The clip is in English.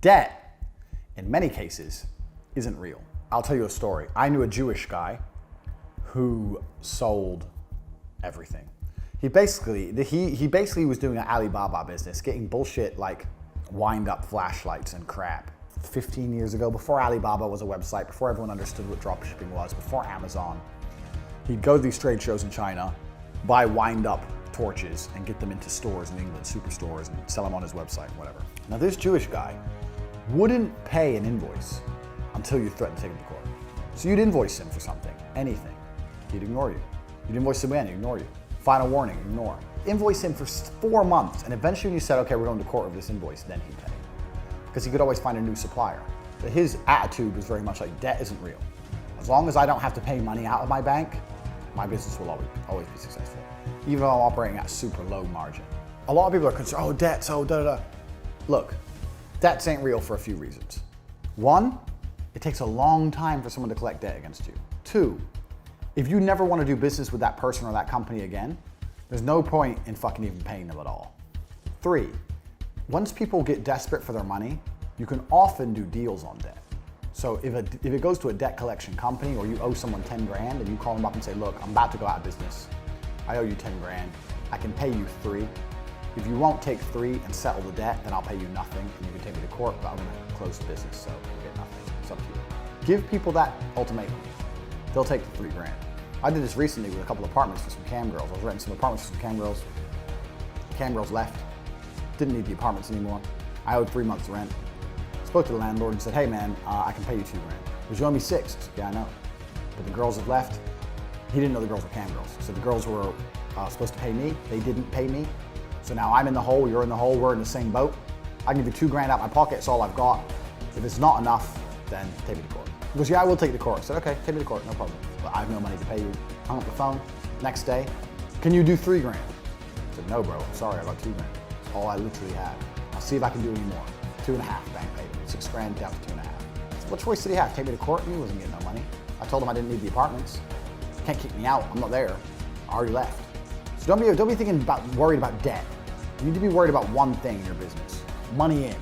Debt, in many cases, isn't real. I'll tell you a story. I knew a Jewish guy who sold everything. He basically was doing an Alibaba business, getting bullshit like wind-up flashlights and crap. 15 years ago, before Alibaba was a website, before everyone understood what dropshipping was, before Amazon, he'd go to these trade shows in China, buy wind-up torches and get them into stores in England, superstores, and sell them on his website, whatever. Now this Jewish guy wouldn't pay an invoice until you threatened to take him to court. So you'd invoice him for something, anything. He'd ignore you. You'd invoice him again, he'd ignore you. Final warning, ignore. Invoice him for 4 months, and eventually when you said, okay, we're going to court over this invoice, then he'd pay. Because he could always find a new supplier. But his attitude was very much like, debt isn't real. As long as I don't have to pay money out of my bank, my business will always be successful. Even though I'm operating at super low margin. A lot of people are concerned, oh, debts, oh, da-da-da. Look, debts ain't real for a few reasons. One, it takes a long time for someone to collect debt against you. Two, if you never want to do business with that person or that company again, there's no point in fucking even paying them at all. Three, once people get desperate for their money, you can often do deals on debt. So if it goes to a debt collection company or you owe someone 10 grand and you call them up and say, look, I'm about to go out of business. I owe you 10 grand. I can pay you 3. If you won't take 3 and settle the debt, then I'll pay you nothing and you can take me to court, but I'm gonna close the business, so you'll get nothing. It's up to you. Give people that ultimatum. They'll take the 3 grand. I did this recently with a couple of apartments for some cam girls. I was renting some apartments for some cam girls. Cam girls left. Didn't need the apartments anymore. I owed 3 months rent. Spoke to the landlord and said, hey man, I can pay you 2 grand. Because you owe me 6. I said, yeah, I know. But the girls have left. He didn't know the girls were cam girls. So the girls were supposed to pay me. They didn't pay me. So now I'm in the hole, you're in the hole, we're in the same boat. I can give you 2 grand out of my pocket, it's all I've got. If it's not enough, then take me to court. He goes, yeah, I will take you to court. I said, okay, take me to court, no problem. But I have no money to pay you. Hung up the phone. Next day, can you do 3 grand? I said, no bro, I'm sorry, I got 2 grand. That's all I literally had. I'll see if I can do any more. 2.5 bank payment, 6 grand down to 2.5. So what choice did he have? Take me to court? He wasn't getting no money. I told him I didn't need the apartments. You can't kick me out, I'm not there. I already left. So don't be thinking about worried about debt. You need to be worried about one thing in your business, money in.